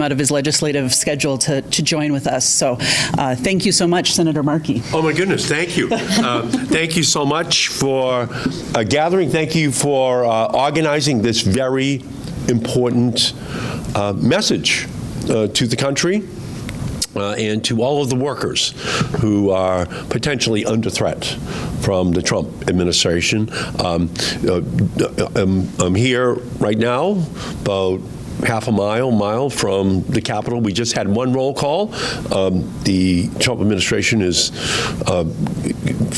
out of his legislative schedule to join with us. So thank you so much, Senator Markey. Oh my goodness, thank you. Thank you so much for gathering. Thank you for organizing this very important message to the country and to all of the workers who are potentially under threat from the Trump administration. I'm here right now, about half a mile from the Capitol. We just had one roll call. The Trump administration is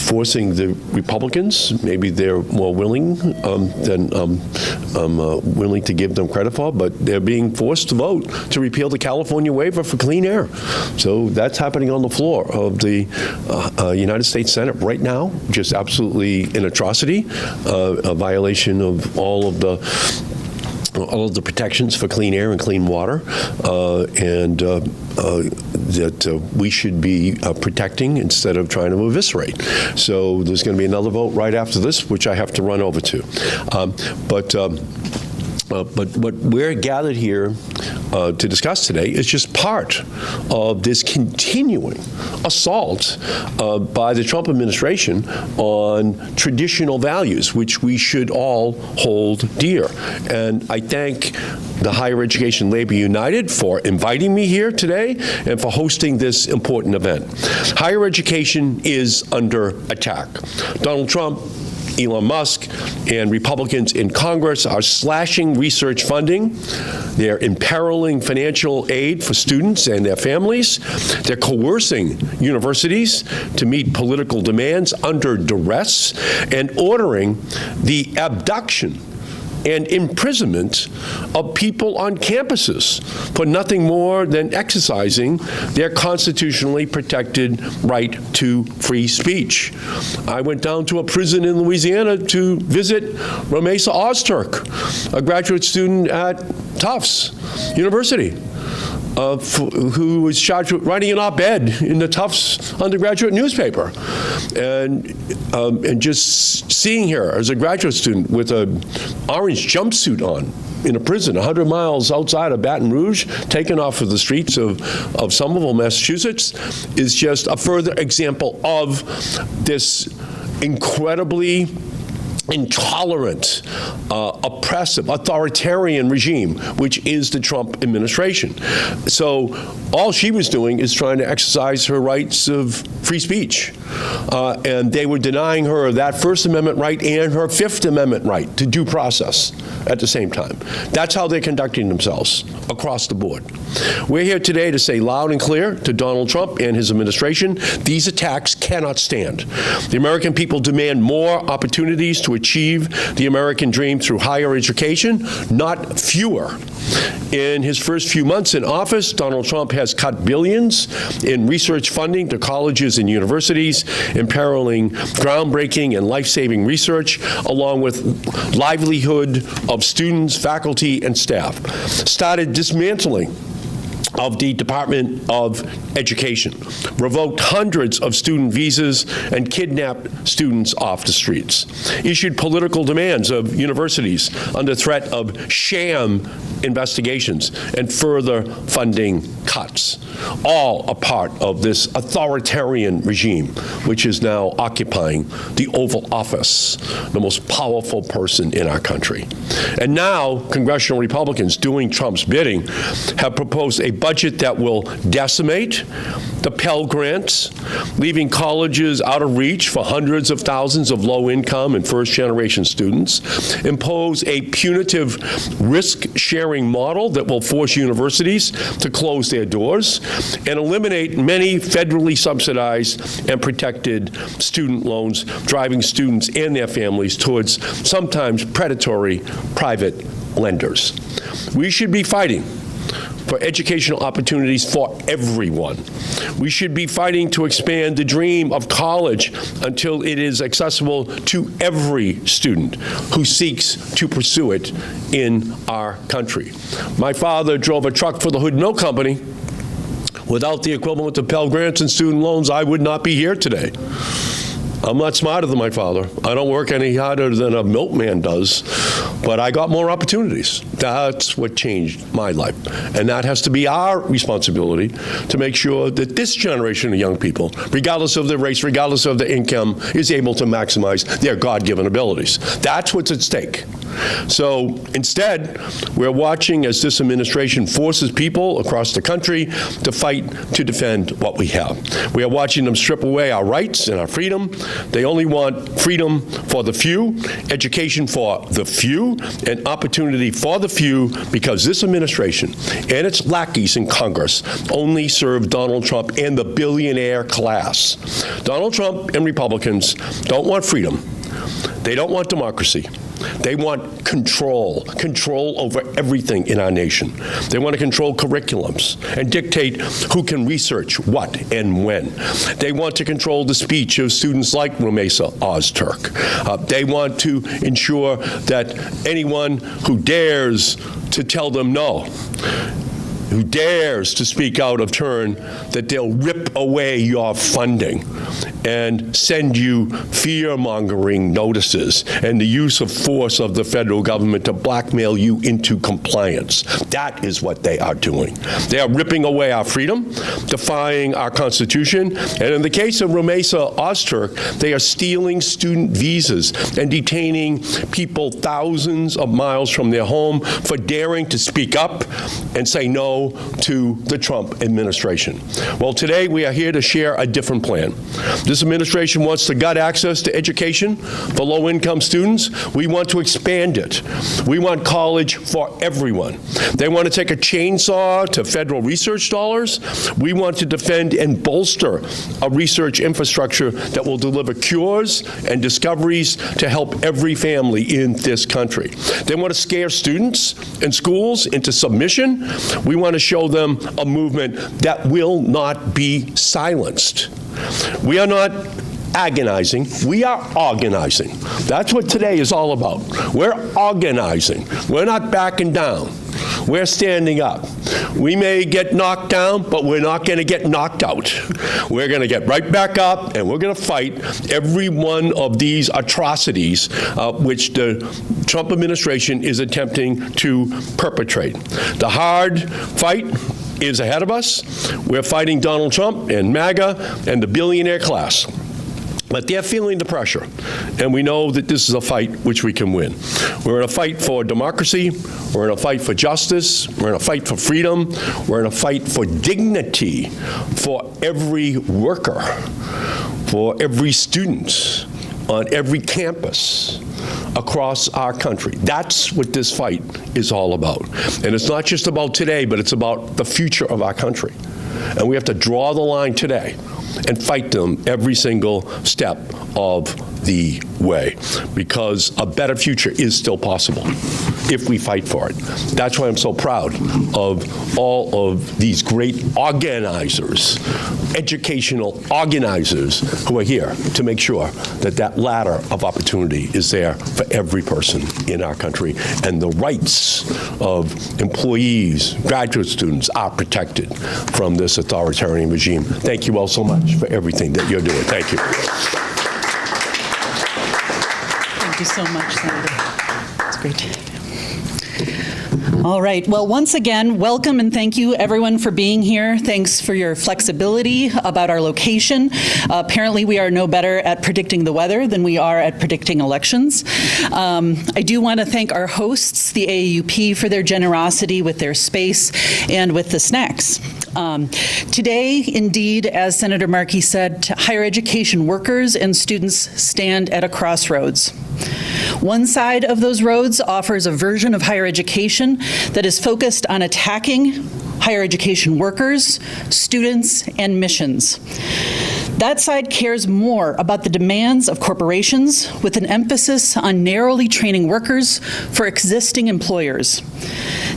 forcing the Republicans. Maybe they're more willing than I'm willing to give them credit for, but they're being forced to vote to repeal the California waiver for clean air. So that's happening on the floor of the United States Senate right now. Just absolutely an atrocity, a violation of all of the protections for clean air and clean water, and that we should be protecting instead of trying to eviscerate. So there's going to be another vote right after this, which I have to run over to. But what we're gathered here to discuss today is just part of this continuing assault by the Trump administration on traditional values, which we should all hold dear. And I thank the Higher Education Labor United for inviting me here today and for hosting this important event. Higher education is under attack. Donald Trump, Elon Musk, and Republicans in Congress are slashing research funding. They're imperiling financial aid for students and their families. They're coercing universities to meet political demands under duress and ordering the abduction and imprisonment of people on campuses for nothing more than exercising their constitutionally protected right to free speech. I went down to a prison in Louisiana to visit Ramesa Ozturk, a graduate student at Tufts University, who was charged with writing an op-ed in the Tufts undergraduate newspaper. And just seeing her as a graduate student with an orange jumpsuit on in a prison 100 miles outside of Baton Rouge, taken off of the streets of Somerville, Massachusetts, is just a further example of this incredibly intolerant, oppressive, authoritarian regime, which is the Trump administration. So all she was doing is trying to exercise her rights of free speech. And they were denying her that First Amendment right and her Fifth Amendment right to due process at the same time. That's how they're conducting themselves across the board. We're here today to say loud and clear to Donald Trump and his administration, these attacks cannot stand. The American people demand more opportunities to achieve the American dream through higher education, not fewer. In his first few months in office, Donald Trump has cut billions in research funding to colleges and universities, imperiling groundbreaking and life-saving research, along with livelihood of students, faculty, and staff. Started dismantling of the Department of Education, revoked hundreds of student visas, and kidnapped students off the streets, issued political demands of universities under threat of sham investigations and further funding cuts, all a part of this authoritarian regime, which is now occupying the Oval Office, the most powerful person in our country. And now, congressional Republicans doing Trump's bidding have proposed a budget that will decimate the Pell Grants, leaving colleges out of reach for hundreds of thousands of low-income and first-generation students, impose a punitive risk-sharing model that will force universities to close their doors, and eliminate many federally subsidized and protected student loans, driving students and their families towards sometimes predatory private lenders. We should be fighting for educational opportunities for everyone. We should be fighting to expand the dream of college until it is accessible to every student who seeks to pursue it in our country. My father drove a truck for the Hood Milk Company. Without the equivalent of Pell Grants and student loans, I would not be here today. I'm not smarter than my father. I don't work any harder than a milkman does. but I got more opportunities. That's what changed my life. And that has to be our responsibility to make sure that this generation of young people, regardless of their race, regardless of their income, is able to maximize their God-given abilities. That's what's at stake. So instead, we're watching as this administration forces people across the country to fight to defend what we have. We are watching them strip away our rights and our freedom. They only want freedom for the few, education for the few, and opportunity for the few, because this administration and its lackeys in Congress only serve Donald Trump and the billionaire class. Donald Trump and Republicans don't want freedom. They don't want democracy. They want control over everything in our nation. They want to control curriculums and dictate who can research what and when. They want to control the speech of students like Rumeysa Ozturk. They want to ensure that anyone who dares to tell them no, who dares to speak out of turn, that they'll rip away your funding and send you fear-mongering notices and the use of force of the federal government to blackmail you into compliance. That is what they are doing. They are ripping away our freedom, defying our Constitution, and in the case of Rumeysa Ozturk, they are stealing student visas and detaining people thousands of miles from their home for daring to speak up and say no to the Trump administration. Well, today we are here to share a different plan. This administration wants to gut access to education for low-income students. We want to expand it. We want college for everyone. They want to take a chainsaw to federal research dollars. We want to defend and bolster a research infrastructure that will deliver cures and discoveries to help every family in this country. They want to scare students and schools into submission. We want to show them a movement that will not be silenced. We are not agonizing, we are organizing. That's what today is all about. We're organizing. We're not backing down. We're standing up. We may get knocked down, but we're not going to get knocked out. We're going to get right back up, and we're going to fight every one of these atrocities which the Trump administration is attempting to perpetrate. The hard fight is ahead of us. We're fighting Donald Trump and MAGA and the billionaire class. But they're feeling the pressure, and we know that this is a fight which we can win. We're in a fight for democracy. We're in a fight for justice. We're in a fight for freedom. We're in a fight for dignity for every worker, for every student on every campus across our country. That's what this fight is all about. And it's not just about today, but it's about the future of our country. And we have to draw the line today and fight them every single step of the way, because a better future is still possible if we fight for it. That's why I'm so proud of all of these great organizers, educational organizers who are here to make sure that that ladder of opportunity is there for every person in our country, and the rights of employees, graduate students are protected from this authoritarian regime. Thank you all so much for everything that you're doing. Thank you. Thank you so much, Senator. That's great. All right. Well, once again, welcome and thank you, everyone, for being here. Thanks for your flexibility about our location. Apparently, we are no better at predicting the weather than we are at predicting elections. I do want to thank our hosts, the AAUP, for their generosity with their space and with the snacks. Today, indeed, as Senator Markey said, higher education workers and students stand at a crossroads. One side of those roads offers a version of higher education that is focused on attacking higher education workers, students, and missions. That side cares more about the demands of corporations with an emphasis on narrowly training workers for existing employers.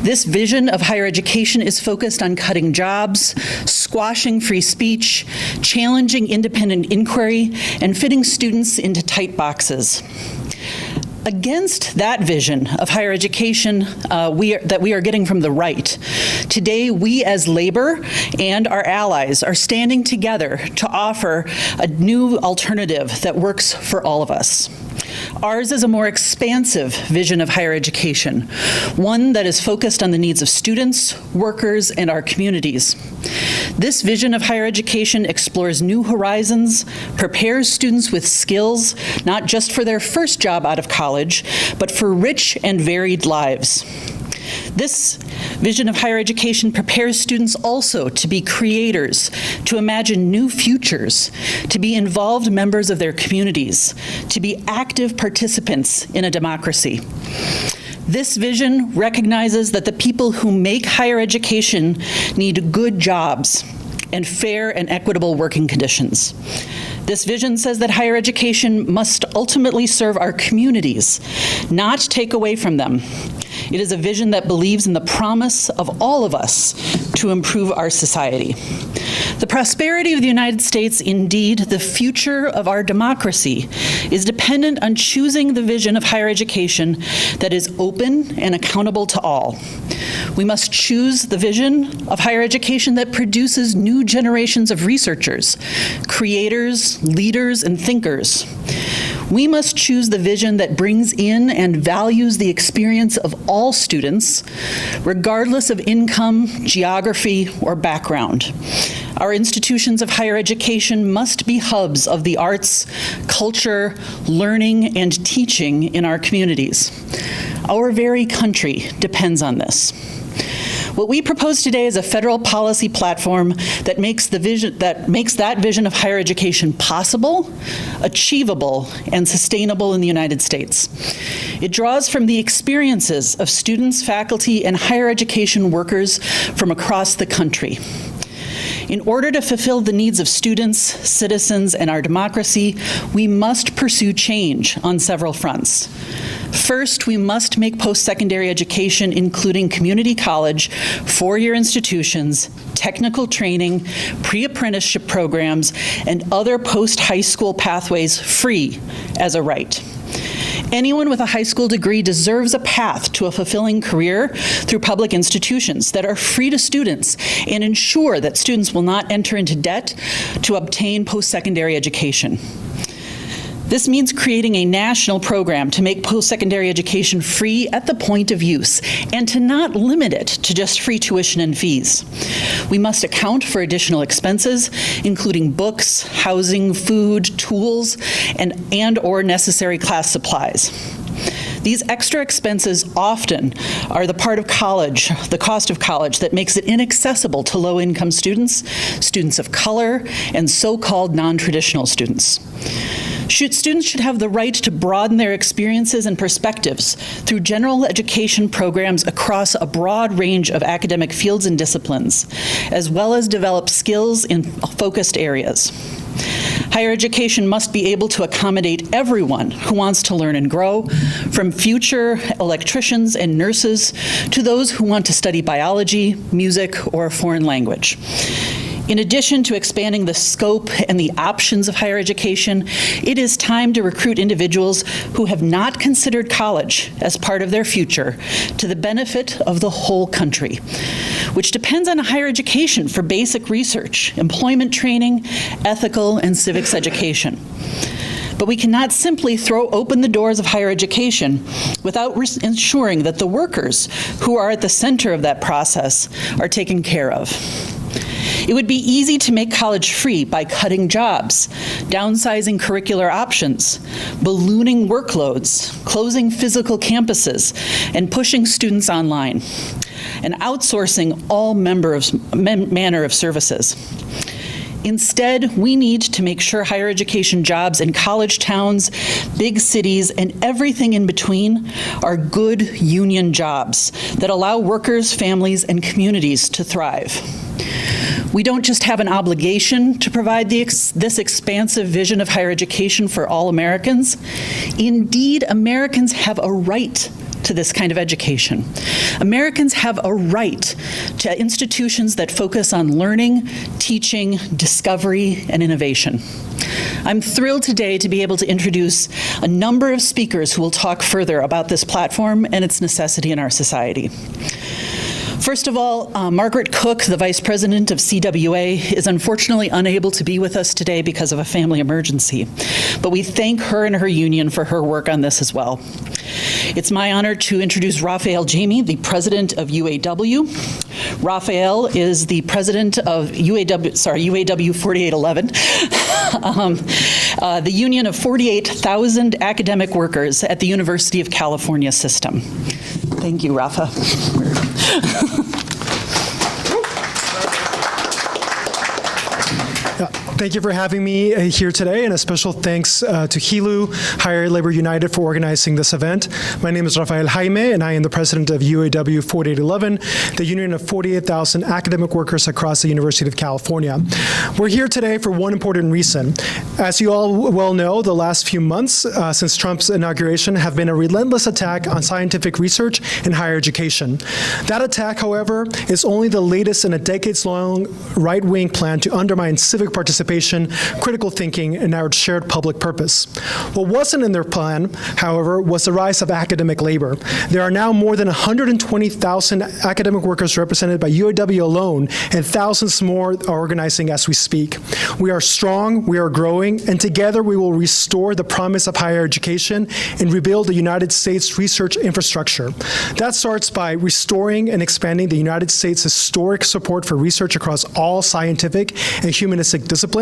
This vision of higher education is focused on cutting jobs, squashing free speech, challenging independent inquiry, and fitting students into tight boxes. Against that vision of higher education that we are getting from the right, today we as labor and our allies are standing together to offer a new alternative that works for all of us. Ours is a more expansive vision of higher education, one that is focused on the needs of students, workers, and our communities. This vision of higher education explores new horizons, prepares students with skills, not just for their first job out of college, but for rich and varied lives. This vision of higher education prepares students also to be creators, to imagine new futures, to be involved members of their communities, to be active participants in a democracy. This vision recognizes that the people who make higher education need good jobs and fair and equitable working conditions. This vision says that higher education must ultimately serve our communities, not take away from them. It is a vision that believes in the promise of all of us to improve our society. The prosperity of the United States, indeed, the future of our democracy, is dependent on choosing the vision of higher education that is open and accountable to all. We must choose the vision of higher education that produces new generations of researchers, creators, leaders, and thinkers. We must choose the vision that brings in and values the experience of all students, regardless of income, geography, or background. Our institutions of higher education must be hubs of the arts, culture, learning, and teaching in our communities. Our very country depends on this. What we propose today is a federal policy platform that makes that vision of higher education possible, achievable, and sustainable in the United States. It draws from the experiences of students, faculty, and higher education workers from across the country. In order to fulfill the needs of students, citizens, and our democracy, we must pursue change on several fronts. First, we must make post-secondary education, including community college, four-year institutions, technical training, pre-apprenticeship programs, and other post-high school pathways free as a right. Anyone with a high school degree deserves a path to a fulfilling career through public institutions that are free to students and ensure that students will not enter into debt to obtain post-secondary education. This means creating a national program to make post-secondary education free at the point of use and to not limit it to just free tuition and fees. We must account for additional expenses, including books, housing, food, tools, and/or necessary class supplies. These extra expenses often are the part of college, the cost of college, that makes it inaccessible to low-income students, students of color, and so-called non-traditional students. Students should have the right to broaden their experiences and perspectives through general education programs across a broad range of academic fields and disciplines, as well as develop skills in focused areas. Higher education must be able to accommodate everyone who wants to learn and grow, from future electricians and nurses to those who want to study biology, music, or a foreign language. In addition to expanding the scope and the options of higher education, it is time to recruit individuals who have not considered college as part of their future to the benefit of the whole country, which depends on higher education for basic research, employment training, ethical and civics education. But we cannot simply throw open the doors of higher education without ensuring that the workers who are at the center of that process are taken care of. It would be easy to make college free by cutting jobs, downsizing curricular options, ballooning workloads, closing physical campuses, and pushing students online, and outsourcing all manner of services. Instead, we need to make sure higher education jobs in college towns, big cities, and everything in between are good union jobs that allow workers, families, and communities to thrive. We don't just have an obligation to provide this expansive vision of higher education for all Americans. Indeed, Americans have a right to this kind of education. Americans have a right to institutions that focus on learning, teaching, discovery, and innovation. I'm thrilled today to be able to introduce a number of speakers who will talk further about this platform and its necessity in our society. First of all, Margaret Cook, the Vice President of CWA, is unfortunately unable to be with us today because of a family emergency, but we thank her and her union for her work on this as well. It's my honor to introduce Raphael Jamie, the President of UAW. Raphael is the President of UAW 4811, the union of 48,000 academic workers at the University of California system. Thank you, Rafa. Thank you for having me here today, and a special thanks to HELU, Higher Labor United, for organizing this event. My name is Rafael Jaime, and I am the president of UAW 4811, the union of 48,000 academic workers across the University of California. We're here today for one important reason. As you all well know, the last few months since Trump's inauguration have been a relentless attack on scientific research and higher education. That attack, however, is only the latest in a decades-long right-wing plan to undermine civic participation, critical thinking, and our shared public purpose. What wasn't in their plan, however, was the rise of academic labor. There are now more than 120,000 academic workers represented by UAW alone, and thousands more are organizing as we speak. We are strong, we are growing, and together we will restore the promise of higher education and rebuild the United States research infrastructure. That starts by restoring and expanding the United States' historic support for research across all scientific and humanistic disciplines,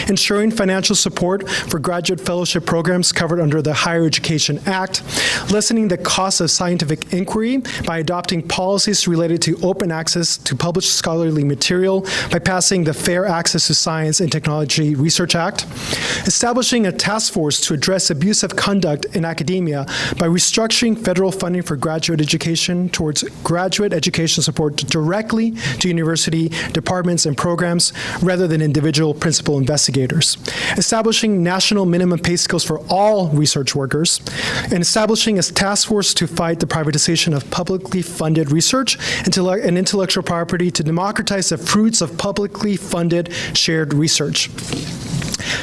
ensuring financial support for graduate fellowship programs covered under the Higher Education Act, lessening the cost of scientific inquiry by adopting policies related to open access to published scholarly material by passing the Fair Access to Science and Technology Research Act, establishing a task force to address abusive conduct in academia by restructuring federal funding for graduate education towards graduate education support directly to university departments and programs rather than individual principal investigators, establishing national minimum pay scales for all research workers, and establishing a task force to fight the privatization of publicly funded research and intellectual property to democratize the fruits of publicly funded shared research.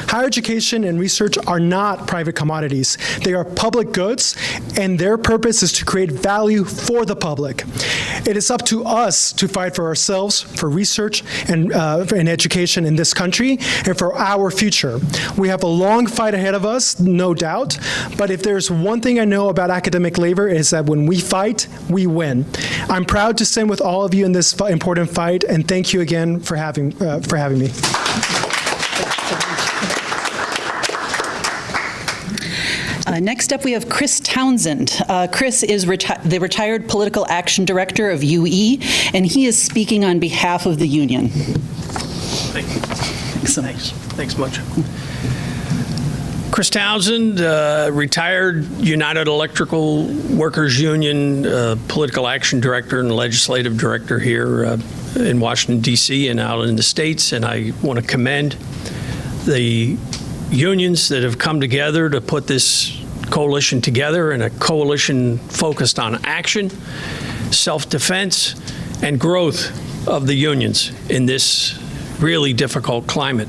Higher education and research are not private commodities. They are public goods, and their purpose is to create value for the public. It is up to us to fight for ourselves, for research and education in this country, and for our future. We have a long fight ahead of us, no doubt, but if there's one thing I know about academic labor is that when we fight, we win. I'm proud to stand with all of you in this important fight, and thank you again for having me. Next up, we have Chris Townsend. Chris is the retired political action director of UE, and he is speaking on behalf of the union. Thank you. Excellent. Thanks much. Chris Townsend, retired United Electrical Workers Union political action director and legislative director here in Washington, D.C. and out in the States, and I want to commend the unions that have come together to put this coalition together, and a coalition focused on action, self-defense, and growth of the unions in this really difficult climate.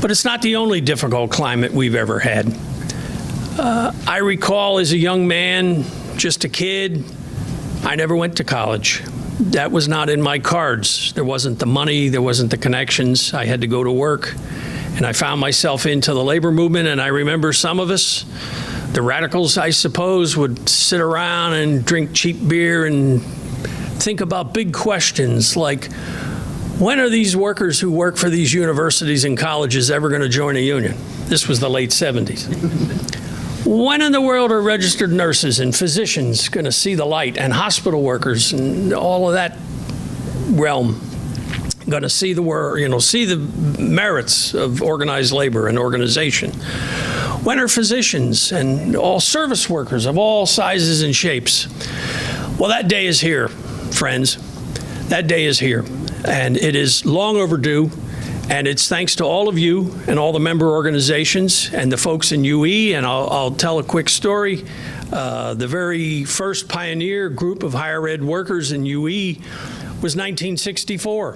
But it's not the only difficult climate we've ever had. I recall as a young man, just a kid, I never went to college. That was not in my cards. There wasn't the money, there wasn't the connections. I had to go to work. And I found myself into the labor movement, and I remember some of us, the radicals, I suppose, would sit around and drink cheap beer and think about big questions like, when are these workers who work for these universities and colleges ever going to join a union? This was the late 70s. When in the world are registered nurses and physicians going to see the light, and hospital workers and all of that realm going to see the see the merits of organized labor and organization? When are physicians and all service workers of all sizes and shapes? Well, that day is here, friends. That day is here, and it is long overdue, And it's thanks to all of you and all the member organizations and the folks in UE, and I'll tell a quick story. The very first pioneer group of higher ed workers in UE was 1964,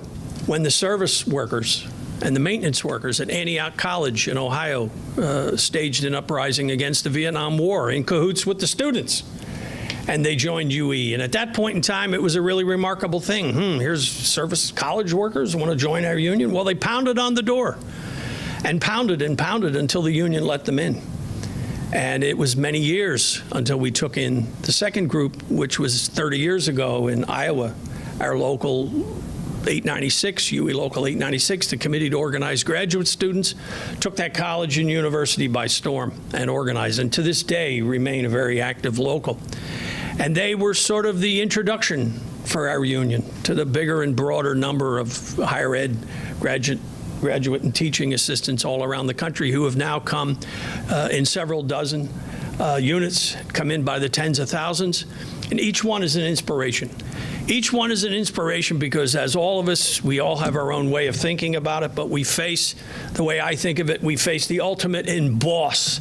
when the service workers and the maintenance workers at Antioch College in Ohio staged an uprising against the Vietnam War in cahoots with the students. And they joined UE. And at that point in time, it was a really remarkable thing. Here's service college workers who want to join our union. Well, they pounded on the door and pounded until the union let them in. And it was many years until we took in the second group, which was 30 years ago in Iowa, our local 896, UE Local 896, the Committee to Organize Graduate Students, took that college and university by storm and organized, and to this day remain a very active local. And they were sort of the introduction for our union to the bigger and broader number of higher ed graduate and teaching assistants all around the country who have now come in several dozen units, come in by the tens of thousands, and each one is an inspiration. Each one is an inspiration because, as all of us, we all have our own way of thinking about it, but we face, the way I think of it, we face the ultimate in boss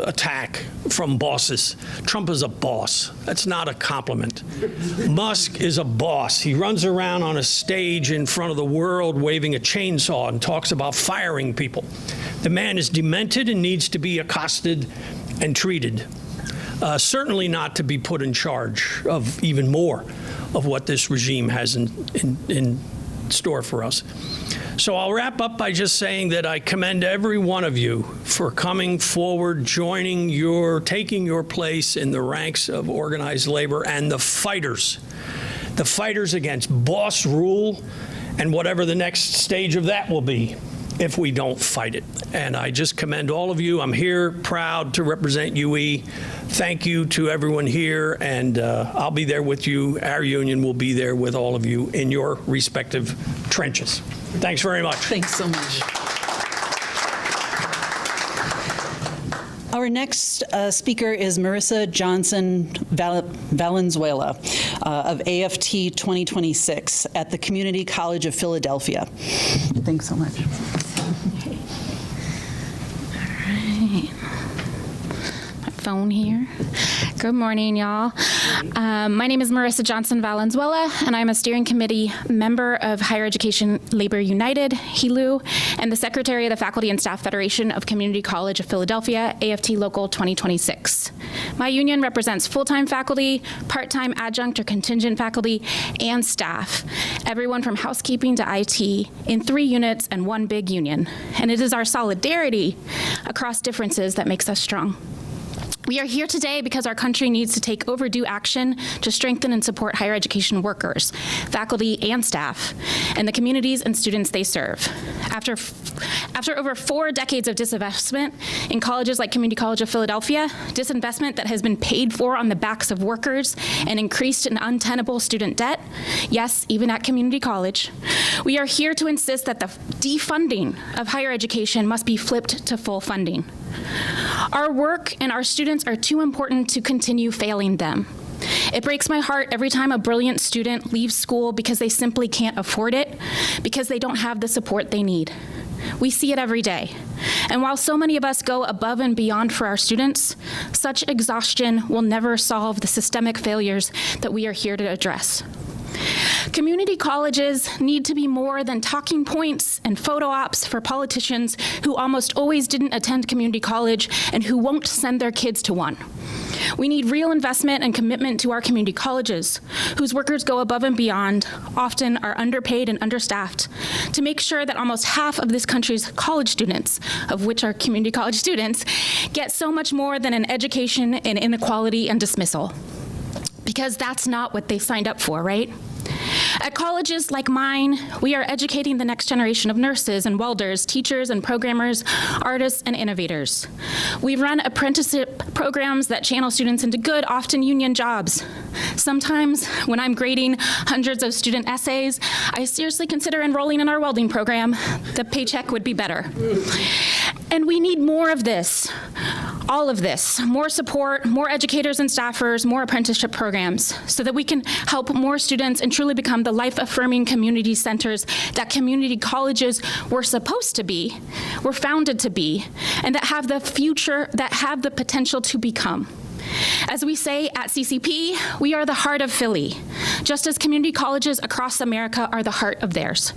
attack from bosses. Trump is a boss. That's not a compliment. Musk is a boss. He runs around on a stage in front of the world waving a chainsaw and talks about firing people. The man is demented and needs to be accosted and treated. Certainly not to be put in charge of even more of what this regime has in store for us. So I'll wrap up by just saying that I commend every one of you for coming forward, taking your place in the ranks of organized labor, and the fighters against boss rule and whatever the next stage of that will be if we don't fight it. And I just commend all of you. I'm here proud to represent UE. Thank you to everyone here, and I'll be there with you. Our union will be there with all of you in your respective trenches. Thanks very much. Thanks so much. Our next speaker is Marissa Johnson Valenzuela of AFT 2026 at the Community College of Philadelphia. Thanks so much. Phone here. Good morning, y'all. My name is Marissa Johnson Valenzuela, and I'm a steering committee member of Higher Education Labor United, HELU, and the secretary of the Faculty and Staff Federation of Community College of Philadelphia, AFT Local 2026. My union represents full-time faculty, part-time adjunct or contingent faculty, and staff, everyone from housekeeping to IT, in 3 units and 1 big union. And it is our solidarity across differences that makes us strong. We are here today because our country needs to take overdue action to strengthen and support higher education workers, faculty and staff, and the communities and students they serve. After over 4 decades of disinvestment in colleges like Community College of Philadelphia, disinvestment that has been paid for on the backs of workers and increased in untenable student debt, yes, even at community college, we are here to insist that the defunding of higher education must be flipped to full funding. Our work and our students are too important to continue failing them. It breaks my heart every time a brilliant student leaves school because they simply can't afford it, because they don't have the support they need. We see it every day. And while so many of us go above and beyond for our students, such exhaustion will never solve the systemic failures that we are here to address. Community colleges need to be more than talking points and photo ops for politicians who almost always didn't attend community college and who won't send their kids to one. We need real investment and commitment to our community colleges, whose workers go above and beyond, often are underpaid and understaffed, to make sure that almost half of this country's college students, of which are community college students, get so much more than an education in inequality and dismissal. Because that's not what they signed up for, right? At colleges like mine, we are educating the next generation of nurses and welders, teachers and programmers, artists and innovators. We run apprenticeship programs that channel students into good, often union jobs. Sometimes, when I'm grading hundreds of student essays, I seriously consider enrolling in our welding program. The paycheck would be better. And we need more of this. All of this, more support, more educators and staffers, more apprenticeship programs, so that we can help more students and truly become the life-affirming community centers that community colleges were supposed to be, were founded to be, and that have the future, that have the potential to become. As we say at CCP, we are the heart of Philly, just as community colleges across America are the heart of theirs.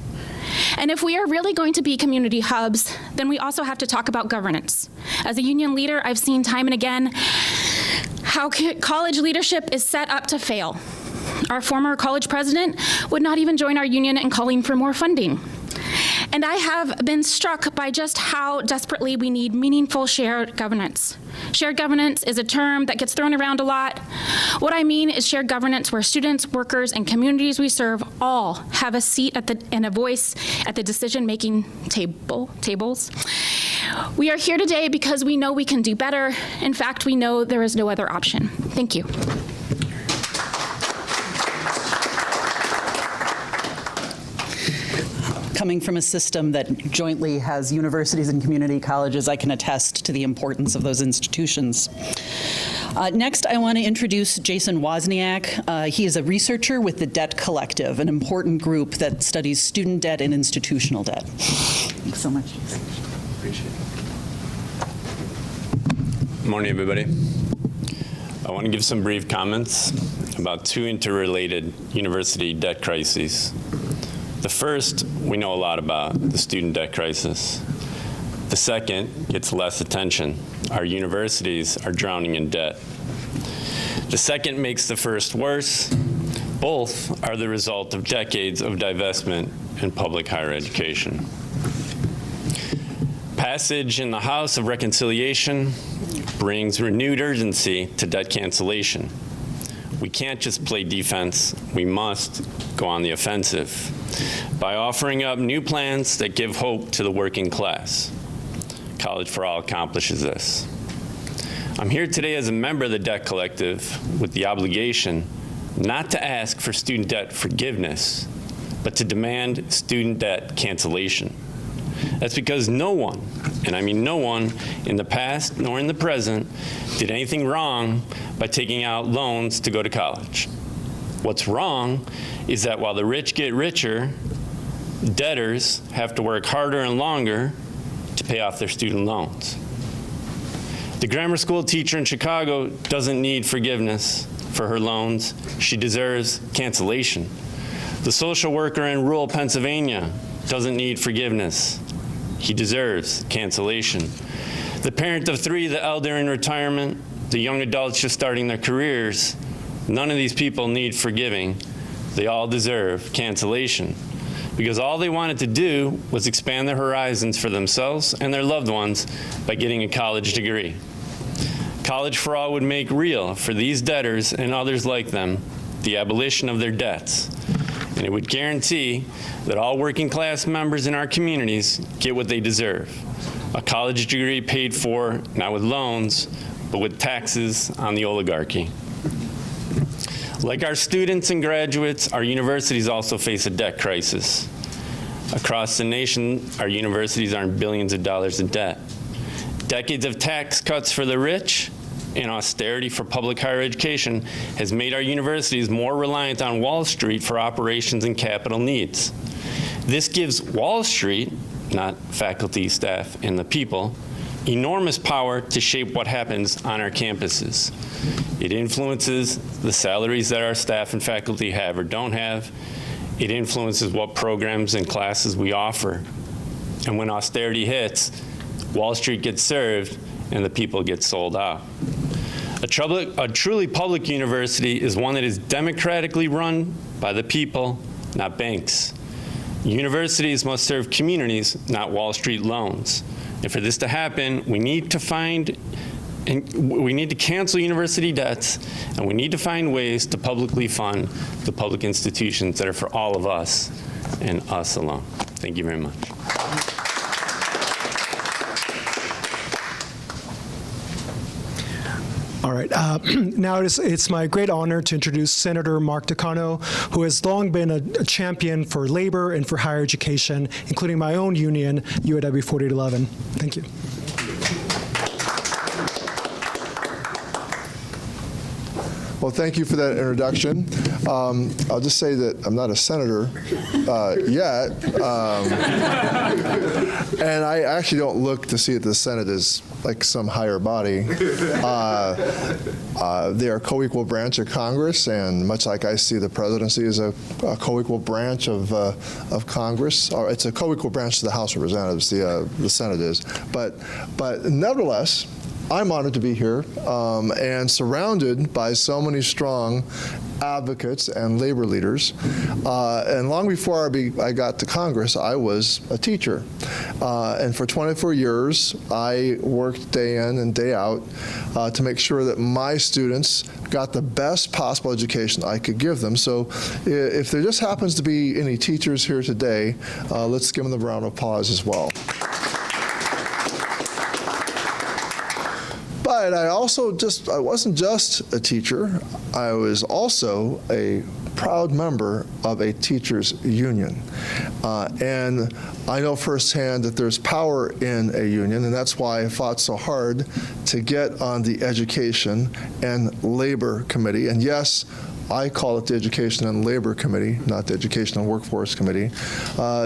And if we are really going to be community hubs, then we also have to talk about governance. As a union leader, I've seen time and again how college leadership is set up to fail. Our former college president would not even join our union in calling for more funding. And I have been struck by just how desperately we need meaningful shared governance. Shared governance is a term that gets thrown around a lot. What I mean is shared governance where students, workers, and communities we serve all have a seat and a voice at the decision-making tables. We are here today because we know we can do better. In fact, we know there is no other option. Thank you. Coming from a system that jointly has universities and community colleges, I can attest to the importance of those institutions. Next, I want to introduce Jason Wozniak. He is a researcher with the Debt Collective, an important group that studies student debt and institutional debt. Thanks so much, Jason. Appreciate it. Good morning, everybody. I want to give some brief comments about two interrelated university debt crises. The first, we know a lot about, the student debt crisis. The second gets less attention. Our universities are drowning in debt. The second makes the first worse. Both are the result of decades of divestment in public higher education. Passage in the House of Reconciliation brings renewed urgency to debt cancellation. We can't just play defense, we must go on the offensive by offering up new plans that give hope to the working class. College for All accomplishes this. I'm here today as a member of the Debt Collective with the obligation not to ask for student debt forgiveness, but to demand student debt cancellation. That's because no one, and I mean no one, in the past nor in the present, did anything wrong by taking out loans to go to college. What's wrong is that while the rich get richer, debtors have to work harder and longer to pay off their student loans. The grammar school teacher in Chicago doesn't need forgiveness for her loans. She deserves cancellation. The social worker in rural Pennsylvania doesn't need forgiveness. He deserves cancellation. The parent of three, the elder in retirement, the young adults just starting their careers, none of these people need forgiving. They all deserve cancellation because all they wanted to do was expand their horizons for themselves and their loved ones by getting a college degree. College for All would make real for these debtors and others like them the abolition of their debts. And it would guarantee that all working class members in our communities get what they deserve. A college degree paid for, not with loans, but with taxes on the oligarchy. Like our students and graduates, our universities also face a debt crisis. Across the nation, our universities are in billions of dollars in debt. Decades of tax cuts for the rich and austerity for public higher education has made our universities more reliant on Wall Street for operations and capital needs. This gives Wall Street, not faculty, staff, and the people, enormous power to shape what happens on our campuses. It influences the salaries that our staff and faculty have or don't have. It influences what programs and classes we offer. And when austerity hits, Wall Street gets served and the people get sold out. A truly public university is one that is democratically run by the people, not banks. Universities must serve communities, not Wall Street loans. And for this to happen, we need to cancel university debts, and we need to find ways to publicly fund the public institutions that are for all of us and us alone. Thank you very much. All right. Now it's my great honor to introduce Senator Mark Takano, who has long been a champion for labor and for higher education, including my own union, UAW 4811. Thank you. Well, thank you for that introduction. I'll just say that I'm not a senator yet, and I actually don't look to see the Senate as like some higher body. They are a co-equal branch of Congress, and much like I see the presidency as a co-equal branch of Congress, or it's a co-equal branch to the House of Representatives. The Senate is, but nevertheless, I'm honored to be here and surrounded by so many strong advocates and labor leaders. And long before I got to Congress, I was a teacher. And for 24 years, I worked day in and day out to make sure that my students got the best possible education I could give them. So if there just happens to be any teachers here today, let's give them a round of applause as well. But I wasn't just a teacher, I was also a proud member of a teachers union. And I know firsthand that there's power in a union, and that's why I fought so hard to get on the Education and Labor Committee. And yes, I call it the Education and Labor Committee, not the Education and Workforce Committee,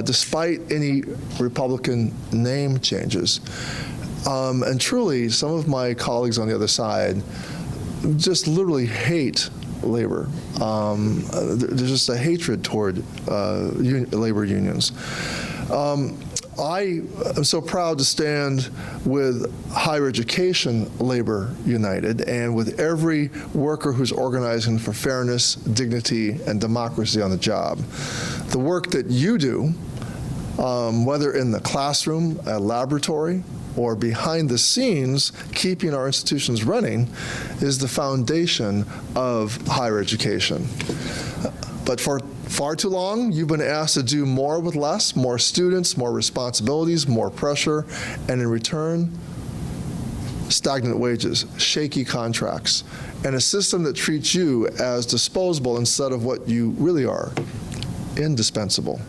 despite any Republican name changes. And truly, some of my colleagues on the other side just literally hate labor. There's just a hatred toward labor unions. I am so proud to stand with Higher Education Labor United and with every worker who's organizing for fairness, dignity, and democracy on the job. The work that you do, whether in the classroom, a laboratory, or behind the scenes, keeping our institutions running, is the foundation of higher education. But for far too long, you've been asked to do more with less, more students, more responsibilities, more pressure, and in return, stagnant wages, shaky contracts, and a system that treats you as disposable instead of what you really are, indispensable.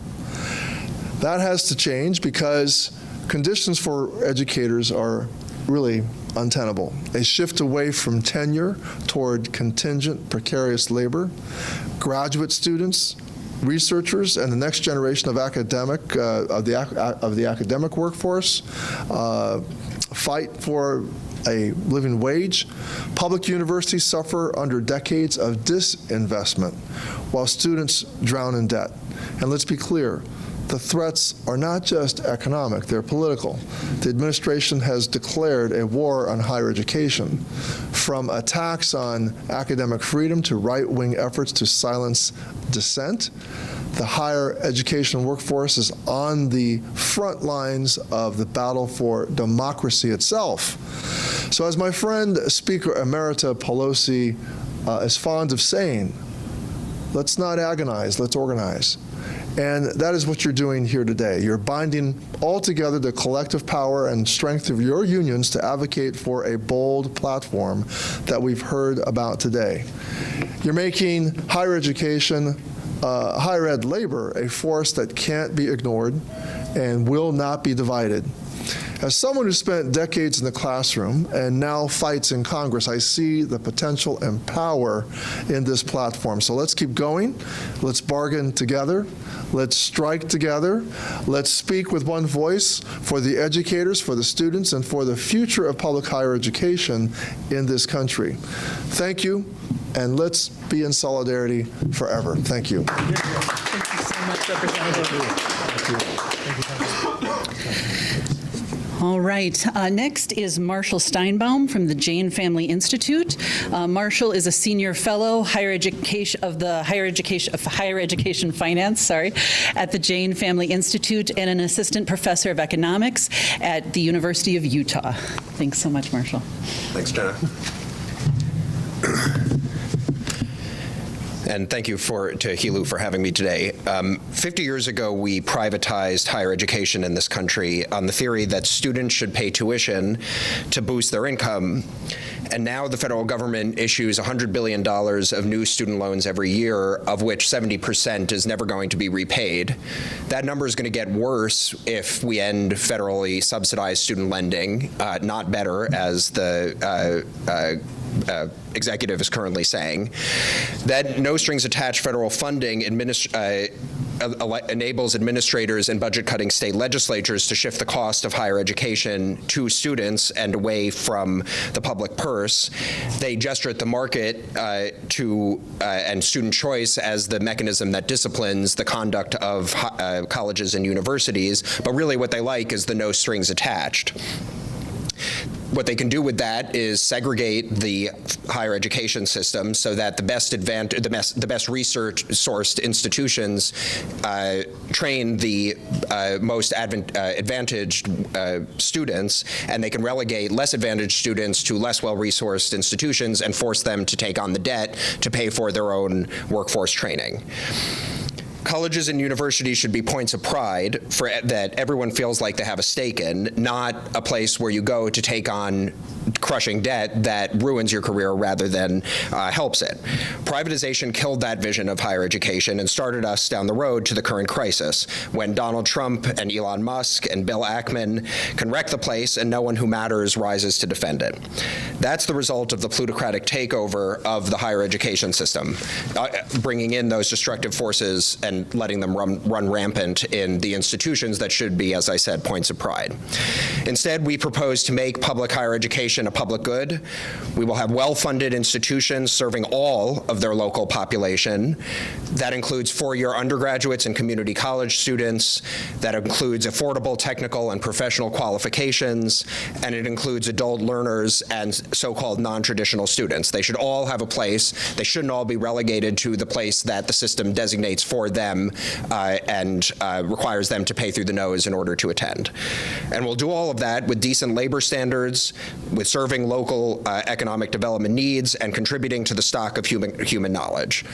That has to change because conditions for educators are really untenable. A shift away from tenure toward contingent, precarious labor. Graduate students, researchers, and the next generation of of the academic workforce fight for a living wage. Public universities suffer under decades of disinvestment while students drown in debt. And let's be clear, the threats are not just economic, they're political. The administration has declared a war on higher education, from attacks on academic freedom to right-wing efforts to silence dissent. The higher education workforce is on the front lines of the battle for democracy itself. So as my friend Speaker Emerita Pelosi is fond of saying, let's not agonize, let's organize. And that is what you're doing here today. You're binding all together the collective power and strength of your unions to advocate for a bold platform that we've heard about today. You're making higher education, higher ed labor, a force that can't be ignored and will not be divided. As someone who spent decades in the classroom and now fights in Congress, I see the potential and power in this platform. So let's keep going. Let's bargain together. Let's strike together. Let's speak with one voice for the educators, for the students, and for the future of public higher education in this country. Thank you, and let's be in solidarity forever. Thank you. Thank you so much, Representative. Thank you. All right. Next is Marshall Steinbaum from the Jane Family Institute. Marshall is a senior fellow higher education of Higher Education Finance, at the Jane Family Institute and an assistant professor of economics at the University of Utah. Thanks so much, Marshall. Thanks, Jenna. And thank you to HELU for having me today. 50 years ago, we privatized higher education in this country on the theory that students should pay tuition to boost their income. And now the federal government issues $100 billion of new student loans every year, of which 70% is never going to be repaid. That number is going to get worse if we end federally subsidized student lending, not better, as the executive is currently saying. That no strings attached federal funding enables administrators and budget-cutting state legislatures to shift the cost of higher education to students and away from the public purse. They gesture at the market and student choice as the mechanism that disciplines the conduct of colleges and universities, but really what they like is the no strings attached. What they can do with that is segregate the higher education system so that the best research-sourced institutions train the most advantaged students, and they can relegate less advantaged students to less well-resourced institutions and force them to take on the debt to pay for their own workforce training. Colleges and universities should be points of pride that everyone feels like they have a stake in, not a place where you go to take on crushing debt that ruins your career rather than helps it. Privatization killed that vision of higher education and started us down the road to the current crisis, when Donald Trump and Elon Musk and Bill Ackman can wreck the place and no one who matters rises to defend it. That's the result of the plutocratic takeover of the higher education system, bringing in those destructive forces and letting them run rampant in the institutions that should be, as I said, points of pride. Instead, we propose to make public higher education a public good. We will have well-funded institutions serving all of their local population. That includes four-year undergraduates and community college students. That includes affordable technical and professional qualifications. And it includes adult learners and so-called non-traditional students. They should all have a place. They shouldn't all be relegated to the place that the system designates for them and requires them to pay through the nose in order to attend. And we'll do all of that with decent labor standards, with serving local economic development needs, and contributing to the stock of human knowledge.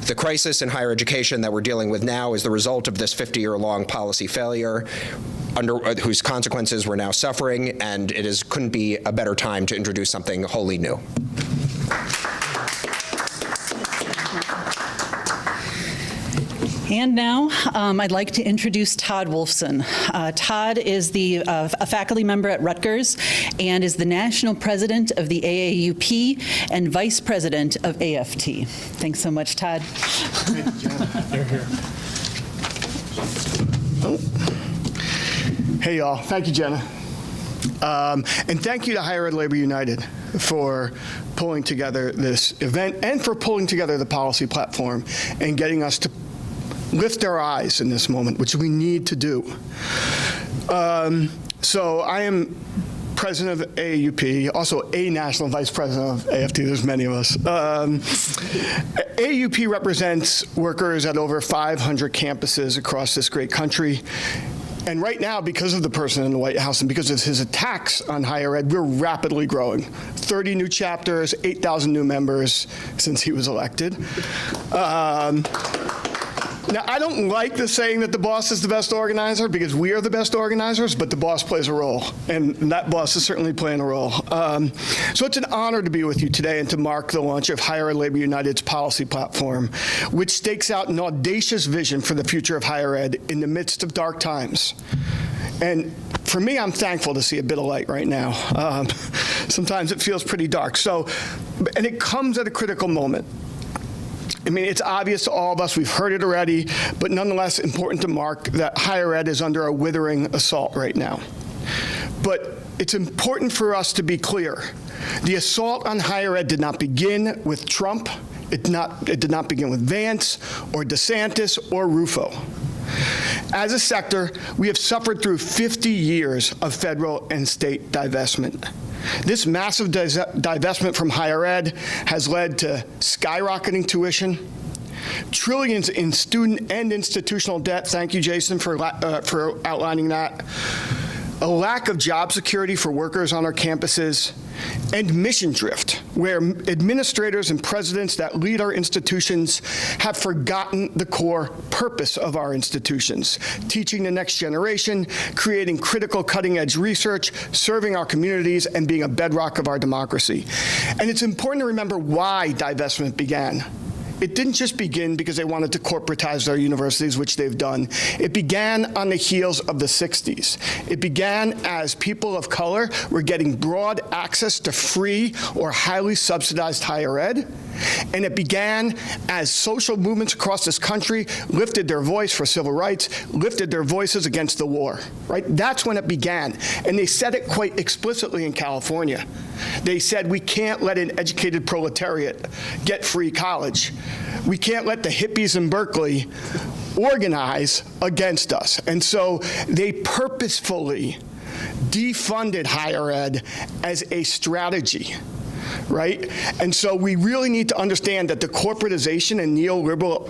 The crisis in higher education that we're dealing with now is the result of this 50-year-long policy failure, whose consequences we're now suffering, and couldn't be a better time to introduce something wholly new. And now I'd like to introduce Todd Wolfson. Todd is a faculty member at Rutgers and is the national president of the AAUP and vice president of AFT. Thanks so much, Todd. Thank you, Jenna. You're here. Oh. Hey, y'all. Thank you, Jenna. And thank you to Higher Ed Labor United for pulling together this event and for pulling together the policy platform and getting us to lift our eyes in this moment, which we need to do. So I am president of AAUP, also a national vice president of AFT. There's many of us. AAUP represents workers at over 500 campuses across this great country. And right now, because of the person in the White House and because of his attacks on higher ed, we're rapidly growing. 30 new chapters, 8,000 new members since he was elected. Now, I don't like the saying that the boss is the best organizer, because we are the best organizers, but the boss plays a role, and that boss is certainly playing a role. So it's an honor to be with you today and to mark the launch of Higher Ed Labor United's policy platform, which stakes out an audacious vision for the future of higher ed in the midst of dark times. And for me, I'm thankful to see a bit of light right now. Sometimes it feels pretty dark. And it comes at a critical moment. I mean, it's obvious to all of us, we've heard it already, but nonetheless important to mark that higher ed is under a withering assault right now. But it's important for us to be clear. The assault on higher ed did not begin with Trump. It did not begin with Vance or DeSantis or Rufo. As a sector, we have suffered through 50 years of federal and state divestment. This massive divestment from higher ed has led to skyrocketing tuition, trillions in student and institutional debt. Thank you, Jason, for outlining that. A lack of job security for workers on our campuses, and mission drift, where administrators and presidents that lead our institutions have forgotten the core purpose of our institutions: teaching the next generation, creating critical cutting-edge research, serving our communities, and being a bedrock of our democracy. And it's important to remember why divestment began. it didn't just begin because they wanted to corporatize their universities, which they've done. It began on the heels of the 60s. It began as people of color were getting broad access to free or highly subsidized higher ed. And it began as social movements across this country lifted their voice for civil rights, lifted their voices against the war, right? That's when it began. And they said it quite explicitly in California. They said, we can't let an educated proletariat get free college. We can't let the hippies in Berkeley organize against us. And so they purposefully defunded higher ed as a strategy, right? And so we really need to understand that the corporatization and neoliberal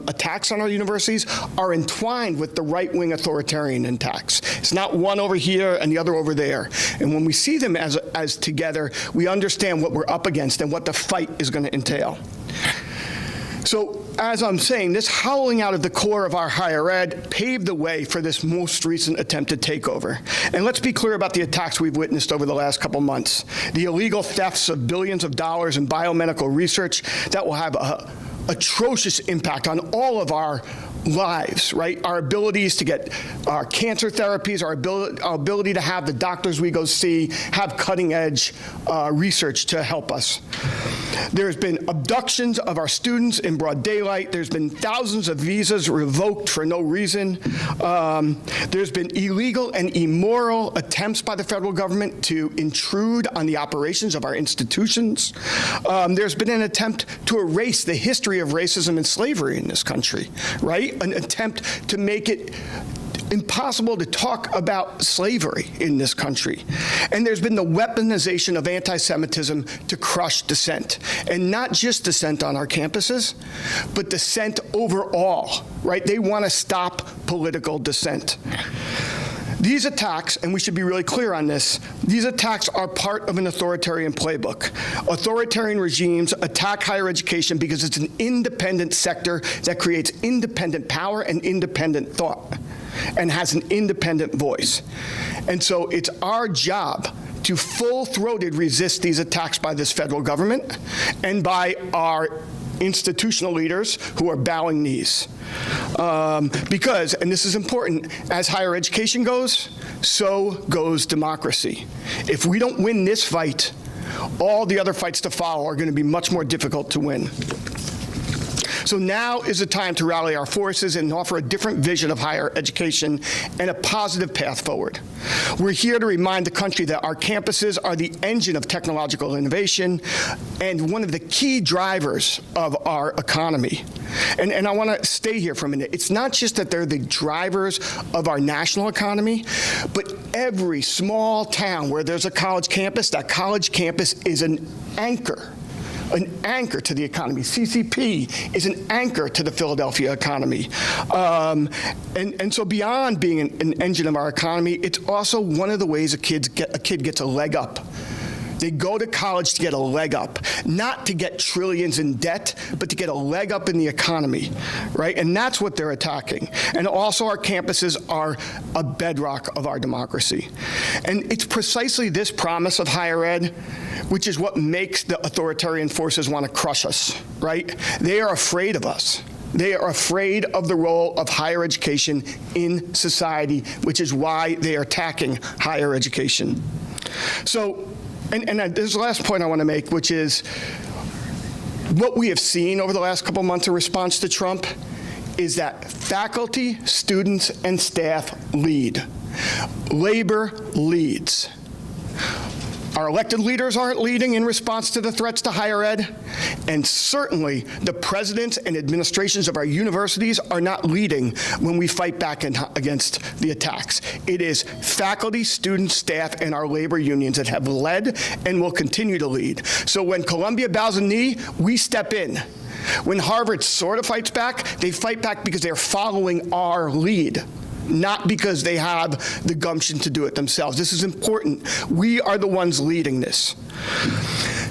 attacks on our universities are entwined with the right-wing authoritarian attacks. It's not one over here and the other over there. And when we see them as together, we understand what we're up against and what the fight is going to entail. So, as I'm saying, this howling out of the core of our higher ed paved the way for this most recent attempted takeover. And let's be clear about the attacks we've witnessed over the last couple months. The illegal thefts of billions of dollars in biomedical research that will have a atrocious impact on all of our lives, right? Our abilities to get our cancer therapies, our ability to have the doctors we go see have cutting edge research to help us. There's been abductions of our students in broad daylight. There's been thousands of visas revoked for no reason. There's been illegal and immoral attempts by the federal government to intrude on the operations of our institutions. There's been an attempt to erase the history of racism and slavery in this country, right? An attempt to make it impossible to talk about slavery in this country. And there's been the weaponization of anti-Semitism to crush dissent. And not just dissent on our campuses, but dissent overall, right? They want to stop political dissent. These attacks, and we should be really clear on this, these attacks are part of an authoritarian playbook. Authoritarian regimes attack higher education because it's an independent sector that creates independent power and independent thought and has an independent voice. And so it's our job to full-throated resist these attacks by this federal government and by our institutional leaders who are bowing knees. Because, and this is important, as higher education goes, so goes democracy. If we don't win this fight, all the other fights to follow are going to be much more difficult to win. So now is the time to rally our forces and offer a different vision of higher education and a positive path forward. We're here to remind the country that our campuses are the engine of technological innovation and one of the key drivers of our economy. And I want to stay here for a minute. It's not just that they're the drivers of our national economy, but every small town where there's a college campus, that college campus is an anchor to the economy. CCP is an anchor to the Philadelphia economy. And so beyond being an engine of our economy, it's also one of the ways a kid gets a leg up. They go to college to get a leg up, not to get trillions in debt, but to get a leg up in the economy, right? And that's what they're attacking. And also our campuses are a bedrock of our democracy. And it's precisely this promise of higher ed which is what makes the authoritarian forces want to crush us, right? They are afraid of us. They are afraid of the role of higher education in society, which is why they are attacking higher education. So, and there's the last point I want to make, which is what we have seen over the last couple months in response to Trump is that faculty, students, and staff lead. Labor leads. Our elected leaders aren't leading in response to the threats to higher ed, and certainly the presidents and administrations of our universities are not leading when we fight back against the attacks. It is faculty, students, staff, and our labor unions that have led and will continue to lead. So when Columbia bows a knee, we step in. When Harvard sort of fights back, they fight back because they're following our lead, not because they have the gumption to do it themselves. This is important. We are the ones leading this.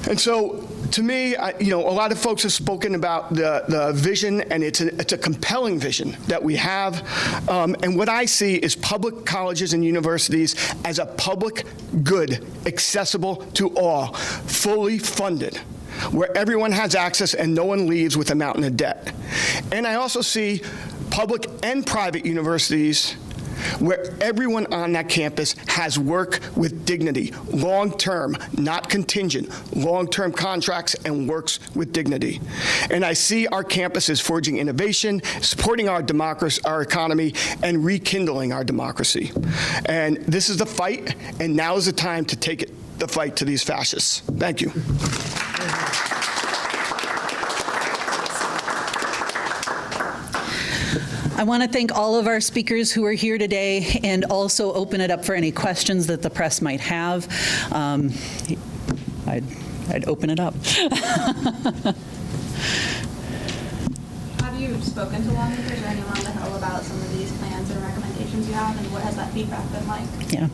And so, to me, a lot of folks have spoken about the vision, and it's a compelling vision that we have. And what I see is public colleges and universities as a public good, accessible to all, fully funded. where everyone has access and no one leaves with a mountain of debt. And I also see public and private universities where everyone on that campus has work with dignity, long-term, not contingent, long-term contracts and works with dignity. And I see our campuses forging innovation, supporting our democracy, our economy, and rekindling our democracy. And this is the fight, and now is the time to take the fight to these fascists. Thank you. I want to thank all of our speakers who are here today and also open it up for any questions that the press might have. I'd open it up. Have you spoken to lawmakers or anyone on the Hill about some of these plans and recommendations you have, and what has that feedback been like? Yeah,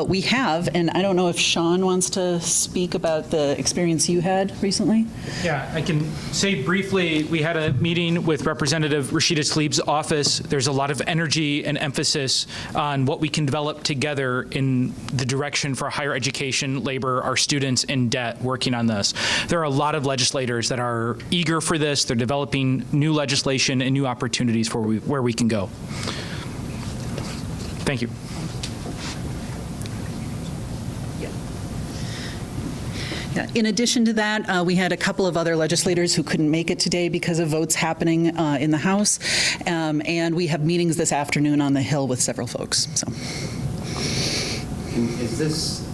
we have, and I don't know if Sean wants to speak about the experience you had recently. Yeah, I can say briefly, we had a meeting with Representative Rashida Tlaib's office. There's a lot of energy and emphasis on what we can develop together in the direction for higher education, labor, our students in debt, working on this. There are a lot of legislators that are eager for this. They're developing new legislation and new opportunities for where we can go. Thank you. Yeah. In addition to that, we had a couple of other legislators who couldn't make it today because of votes happening in the House, and we have meetings this afternoon on the Hill with several folks. So, and is this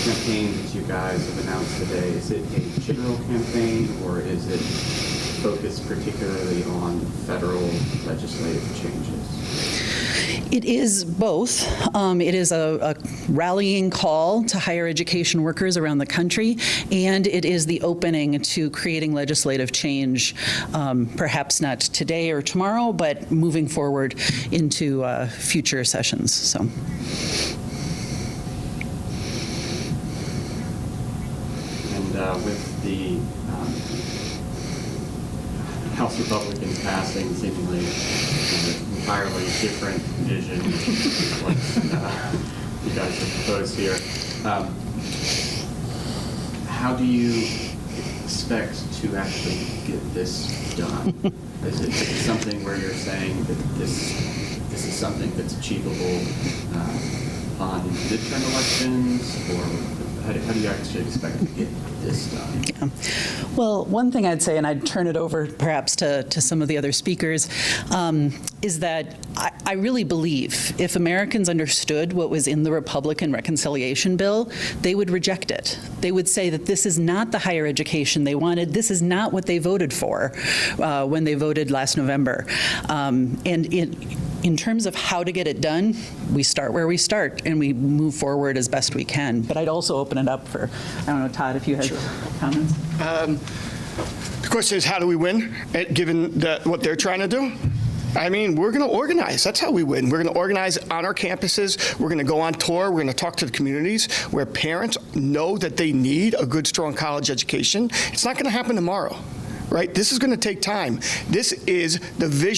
campaign that you guys have announced today, is it a general campaign, or is it focused particularly on federal legislative changes? It is both. It is a rallying call to higher education workers around the country, and it is the opening to creating legislative change, perhaps not today or tomorrow, but moving forward into future sessions. So. And with the House Republicans passing seemingly an entirely different vision of what you guys have proposed here, how do you expect to actually get this done? Is it something where you're saying that this is something that's achievable on midterm elections, or how do you actually expect to get this done? Yeah. Well, one thing I'd say, and I'd turn it over perhaps to some of the other speakers, is that I really believe if Americans understood what was in the Republican reconciliation bill, they would reject it. They would say that this is not the higher education they wanted. This is not what they voted for when they voted last November. And in terms of how to get it done, we start where we start and we move forward as best we can. But I'd also open it up for, I don't know, Todd, if you had comments. The question is, how do we win, given what they're trying to do? I mean, we're going to organize. That's how we win. We're going to organize on our campuses. We're going to go on tour. We're going to talk to the communities where parents know that they need a good, strong college education. It's not going to happen tomorrow, right? This is going to take time. This is the vision.